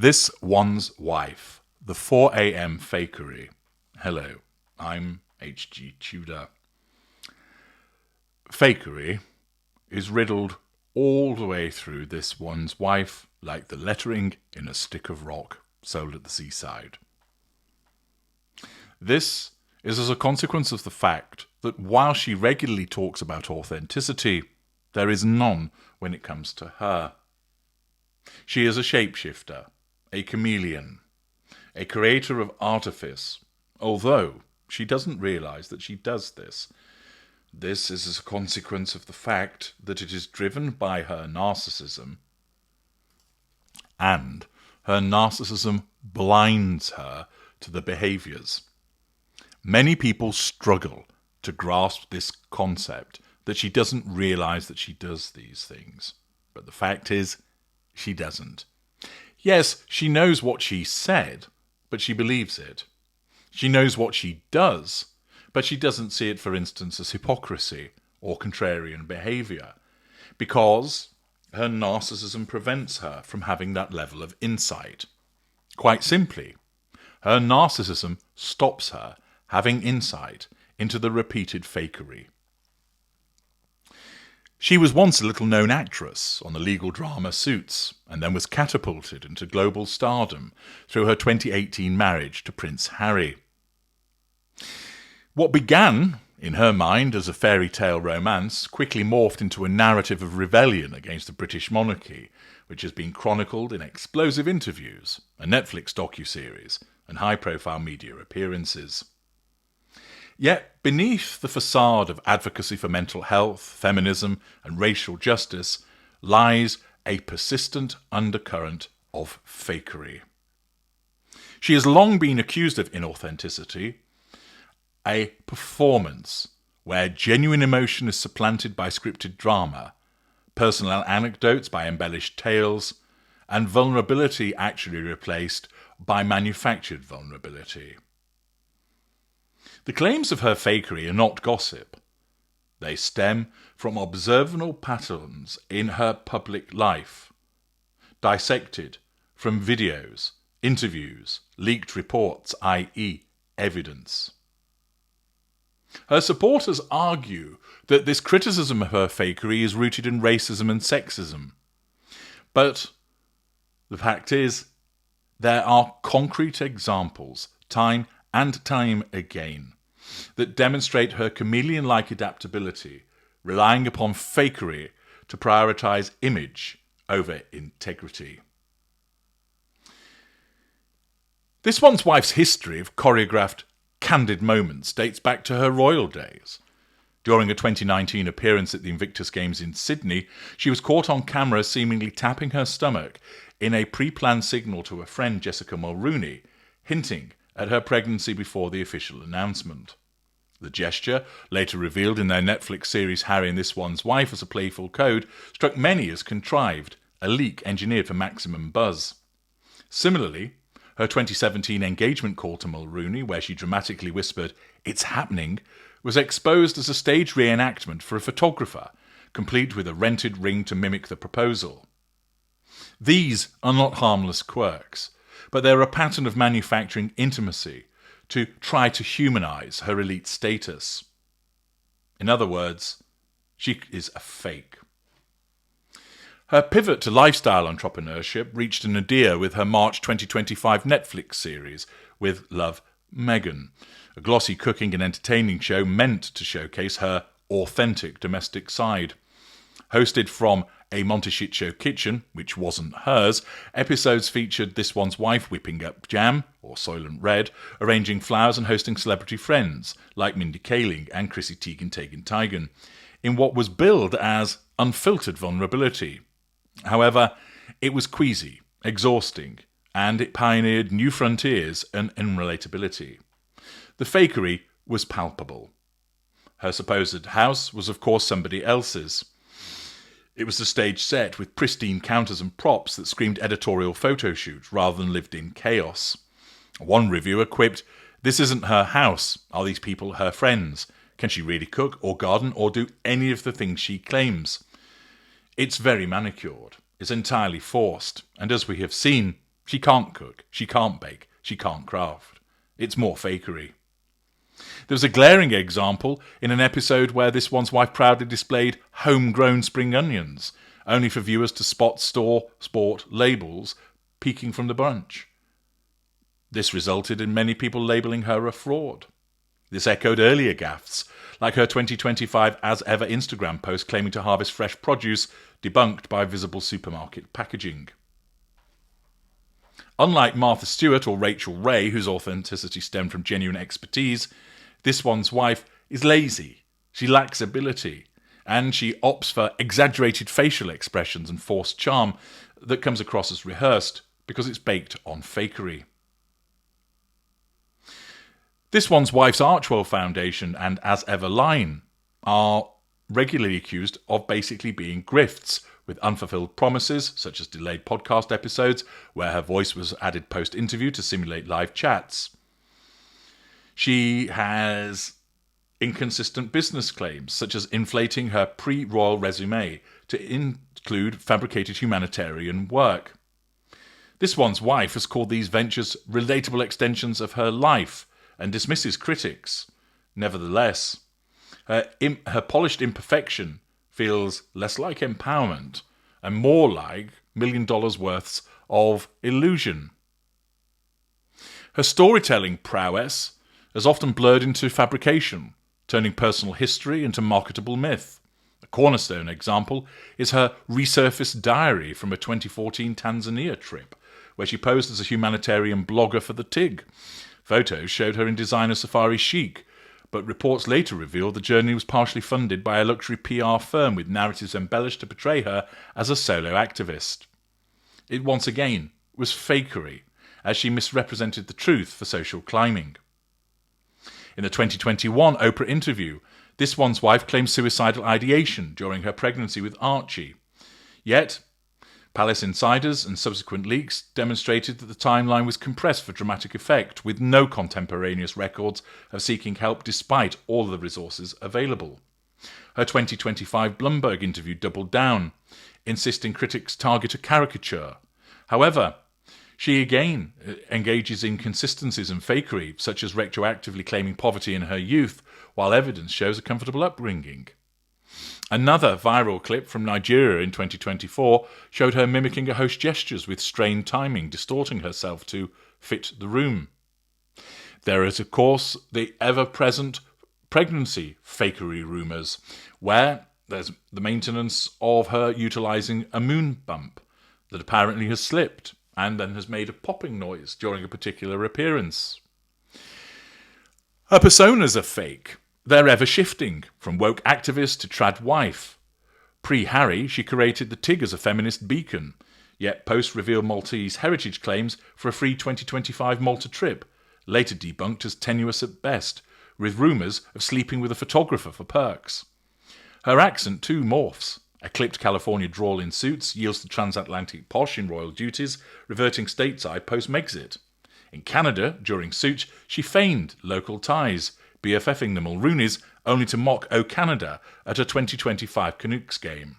This One's Wife, the 4 a.m. Fakery. Hello, I'm H.G. Tudor. Fakery is riddled all the way through This One's Wife like the lettering in a stick of rock sold at the seaside. This is as a consequence of the fact that while she regularly talks about authenticity, there is none when it comes to her. She is a shapeshifter, a chameleon, a creator of artifice, although she doesn't realise that she does this. This is as a consequence of the fact that it is driven by her narcissism, and her narcissism blinds her to the behaviours. Many people struggle to grasp this concept that she doesn't realise that she does these things. But the fact is, she doesn't. Yes, she knows what she said, but she believes it. She knows what she does, but she doesn't see it, for instance, as hypocrisy or contrarian behaviour, because her narcissism prevents her from having that level of insight. Quite simply, her narcissism stops her having insight into the repeated fakery. She was once a little-known actress on the legal drama Suits, and then was catapulted into global stardom through her 2018 marriage to Prince Harry. What began, in her mind, as a fairy tale romance quickly morphed into a narrative of rebellion against the British monarchy, which has been chronicled in explosive interviews, a Netflix docuseries, and high-profile media appearances. Yet, beneath the facade of advocacy for mental health, feminism, and racial justice, lies a persistent undercurrent of fakery. She has long been accused of inauthenticity, a performance where genuine emotion is supplanted by scripted drama, personal anecdotes by embellished tales, and vulnerability actually replaced by manufactured vulnerability. The claims of her fakery are not gossip. They stem from observable patterns in her public life, dissected from videos, interviews, leaked reports, i.e. evidence. Her supporters argue that this criticism of her fakery is rooted in racism and sexism. But the fact is, there are concrete examples, time and time again, that demonstrate her chameleon-like adaptability, relying upon fakery to prioritise image over integrity. This One's Wife's history of choreographed, candid moments dates back to her royal days. During a 2019 appearance at the Invictus Games in Sydney, she was caught on camera seemingly tapping her stomach in a pre-planned signal to her friend Jessica Mulrooney, hinting at her pregnancy before the official announcement. The gesture, later revealed in their Netflix series Harry and This One's Wife as a playful code, struck many as contrived, a leak engineered for maximum buzz. Similarly, her 2017 engagement call to Mulrooney, where she dramatically whispered, "It's happening," was exposed as a stage reenactment for a photographer, complete with a rented ring to mimic the proposal. These are not harmless quirks, but they're a pattern of manufacturing intimacy to try to humanise her elite status. In other words, she is a fake. Her pivot to lifestyle entrepreneurship reached a nadir with her March 2025 Netflix series, With Love, Meghan, a glossy cooking and entertaining show meant to showcase her authentic domestic side. Hosted from a Monty Show kitchen, which wasn't hers, episodes featured This One's Wife whipping up jam, or Soylent Red, arranging flowers and hosting celebrity friends, like Mindy Kaling and Chrissy Teigen, in what was billed as unfiltered vulnerability. However, it was queasy, exhausting, and it pioneered new frontiers and unrelatability. The fakery was palpable. Her supposed house was of course somebody else's. It was a stage set with pristine counters and props that screamed editorial photo shoot rather than lived-in chaos. One reviewer quipped, "This isn't her house. Are these people her friends? Can she really cook or garden or do any of the things she claims?" It's very manicured, it's entirely forced, and as we have seen, She can't cook, she can't bake, she can't craft. It's more fakery. There was a glaring example in an episode where this one's wife proudly displayed homegrown spring onions, only for viewers to spot sport labels peeking from the bunch. This resulted in many people labelling her a fraud. This echoed earlier gaffes, like her 2025 As Ever Instagram post claiming to harvest fresh produce, debunked by visible supermarket packaging. Unlike Martha Stewart or Rachel Ray, whose authenticity stemmed from genuine expertise, this one's wife is lazy, she lacks ability, and she opts for exaggerated facial expressions and forced charm that comes across as rehearsed because it's baked on fakery. This one's wife's Archwell Foundation and As Ever line are regularly accused of basically being grifts, with unfulfilled promises, such as delayed podcast episodes where her voice was added post-interview to simulate live chats. She has inconsistent business claims, such as inflating her pre-royal resume to include fabricated humanitarian work. This one's wife has called these ventures relatable extensions of her life and dismisses critics. Nevertheless, her polished imperfection feels less like empowerment and more like $1 million worths of illusion. Her storytelling prowess has often blurred into fabrication, turning personal history into marketable myth. A cornerstone example is her resurfaced diary from a 2014 Tanzania trip, where she posed as a humanitarian blogger for the TIG. Photos showed her in designer safari chic, but reports later revealed the journey was partially funded by a luxury PR firm with narratives embellished to portray her as a solo activist. It once again was fakery, as she misrepresented the truth for social climbing. In the 2021 Oprah interview, this one's wife claimed suicidal ideation during her pregnancy with Archie. Yet, Palace insiders and subsequent leaks demonstrated that the timeline was compressed for dramatic effect, with no contemporaneous records of seeking help despite all the resources available. Her 2025 Bloomberg interview doubled down, insisting critics target a caricature. However, she again engages in inconsistencies and fakery, such as retroactively claiming poverty in her youth, while evidence shows a comfortable upbringing. Another viral clip from Nigeria in 2024 showed her mimicking a host's gestures with strained timing, distorting herself to fit the room. There is, of course, the ever-present pregnancy fakery rumours, where there's the maintenance of her utilising a moon bump that apparently has slipped and then has made a popping noise during a particular appearance. Her personas are fake. They're ever shifting, from woke activist to trad wife. Pre-Harry, she created the TIG as a feminist beacon, yet post-reveal Maltese heritage claims for a free 2025 Malta trip, later debunked as tenuous at best, with rumours of sleeping with a photographer for perks. Her accent too morphs. A clipped California drawl in Suits yields to transatlantic posh in royal duties, reverting stateside post-Megxit. In Canada, during Suits, she feigned local ties, BFFing the Mulroonies, only to mock O Canada at a 2025 Canucks game.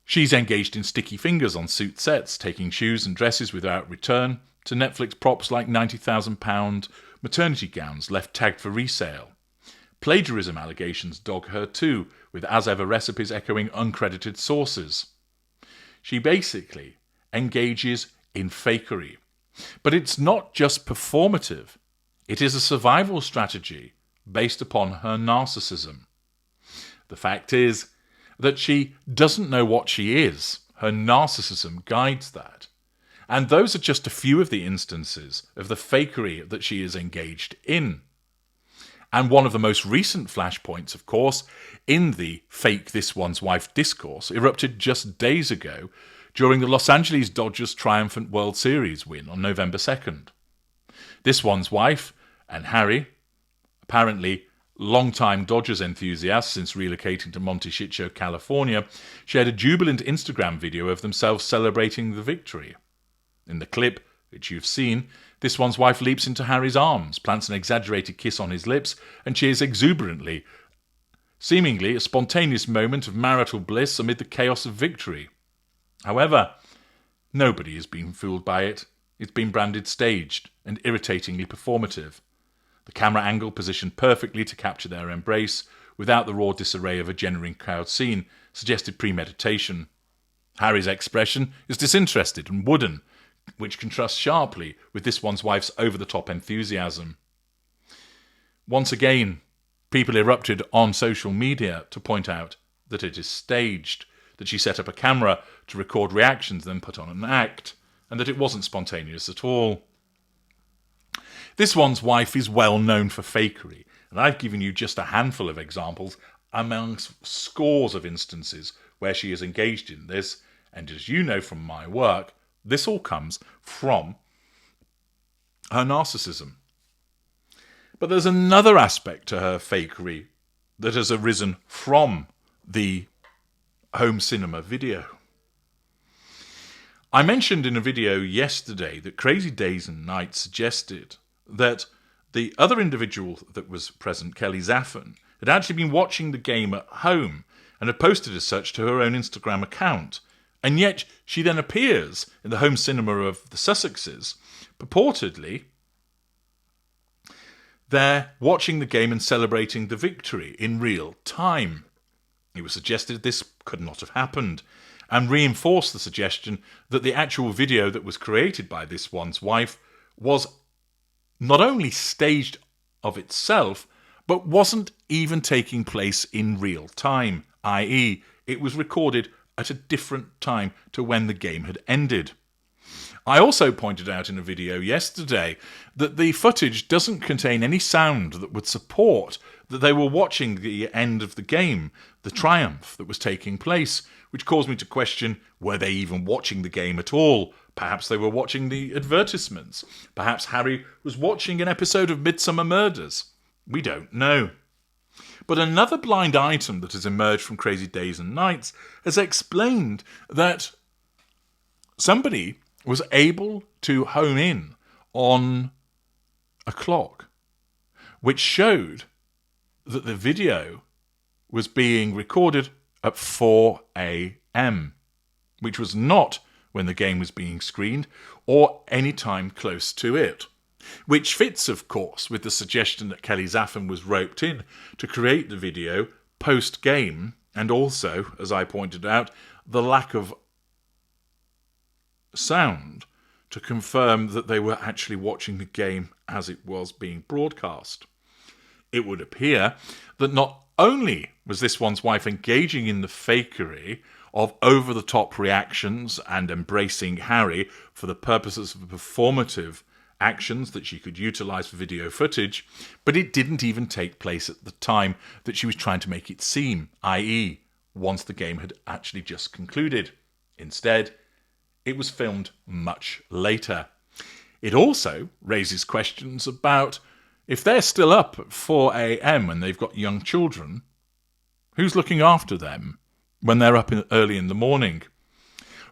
She's engaged in sticky fingers on suit sets, taking shoes and dresses without return, to Netflix props like £90,000 maternity gowns left tagged for resale. Plagiarism allegations dog her too, with As Ever recipes echoing uncredited sources. She basically engages in fakery. But it's not just performative. It is a survival strategy based upon her narcissism. The fact is that she doesn't know what she is. Her narcissism guides that. And those are just a few of the instances of the fakery that she is engaged in. And one of the most recent flashpoints, of course, in the fake this one's wife discourse erupted just days ago during the Los Angeles Dodgers triumphant World Series win on November 2nd. This one's wife and Harry, apparently long-time Dodgers enthusiasts since relocating to Monte Shitcho, California, shared a jubilant Instagram video of themselves celebrating the victory. In the clip, which you've seen, this one's wife leaps into Harry's arms, plants an exaggerated kiss on his lips, and cheers exuberantly, seemingly a spontaneous moment of marital bliss amid the chaos of victory. However, Nobody has been fooled by it. It's been branded staged and irritatingly performative. The camera angle positioned perfectly to capture their embrace, without the raw disarray of a genuine crowd scene, suggested premeditation. Harry's expression is disinterested and wooden, which contrasts sharply with this one's wife's over-the-top enthusiasm. Once again, people erupted on social media to point out that it is staged, that she set up a camera to record reactions, then put on an act, and that it wasn't spontaneous at all. This one's wife is well known for fakery, and I've given you just a handful of examples amongst scores of instances where she is engaged in this, and as you know from my work, this all comes from her narcissism. But there's another aspect to her fakery that has arisen from the home cinema video. I mentioned in a video yesterday that Crazy Days and Nights suggested that the other individual that was present, Kelly Zaffin, had actually been watching the game at home and had posted as such to her own Instagram account. And yet she then appears in the home cinema of the Sussexes, purportedly there watching the game and celebrating the victory in real time. It was suggested this could not have happened, and reinforced the suggestion that the actual video that was created by this one's wife was not only staged of itself, but wasn't even taking place in real time, i.e., it was recorded at a different time to when the game had ended. I also pointed out in a video yesterday that the footage doesn't contain any sound that would support that they were watching the end of the game, the triumph that was taking place, which caused me to question, were they even watching the game at all? Perhaps they were watching the advertisements. Perhaps Harry was watching an episode of Midsummer Murders. We don't know. But another blind item that has emerged from Crazy Days and Nights has explained that somebody was able to hone in on a clock which showed that the video was being recorded at 4 a.m, which was not when the game was being screened or any time close to it. Which fits, of course, with the suggestion that Kelly Zaffin was roped in to create the video post-game, and also, as I pointed out, the lack of sound to confirm that they were actually watching the game as it was being broadcast. It would appear that not only was this one's wife engaging in the fakery of over-the-top reactions and embracing Harry for the purposes of performative actions that she could utilise for video footage, but it didn't even take place at the time that she was trying to make it seem, i.e., once the game had actually just concluded. Instead, it was filmed much later. It also raises questions about if they're still up at 4 a.m. and they've got young children, who's looking after them when they're up early in the morning?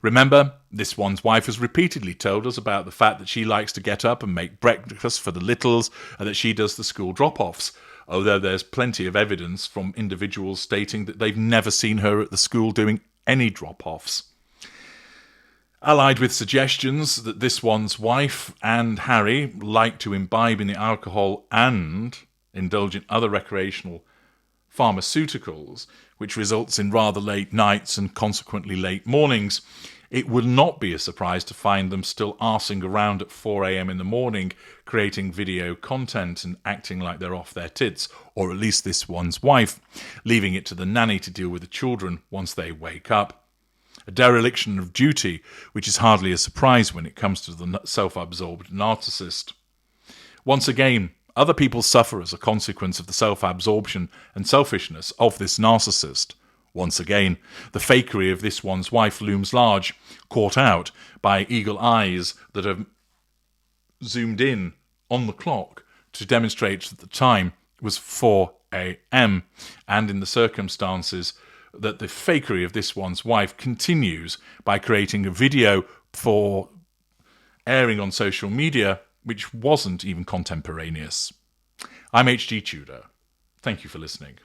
Remember, this one's wife has repeatedly told us about the fact that she likes to get up and make breakfast for the littles and that she does the school drop-offs, although there's plenty of evidence from individuals stating that they've never seen her at the school doing any drop-offs. Allied with suggestions that this one's wife and Harry like to imbibe in the alcohol and indulge in other recreational pharmaceuticals, which results in rather late nights and consequently late mornings, it would not be a surprise to find them still arsing around at 4 a.m. in the morning, creating video content and acting like they're off their tits, or at least this one's wife, leaving it to the nanny to deal with the children once they wake up. A dereliction of duty, which is hardly a surprise when it comes to the self-absorbed narcissist. Once again, other people suffer as a consequence of the self-absorption and selfishness of this narcissist. Once again, the fakery of this one's wife looms large, caught out by eagle eyes that have zoomed in on the clock to demonstrate that the time was 4 a.m. and in the circumstances that the fakery of this one's wife continues by creating a video for airing on social media which wasn't even contemporaneous. I'm H.G. Tudor. Thank you for listening.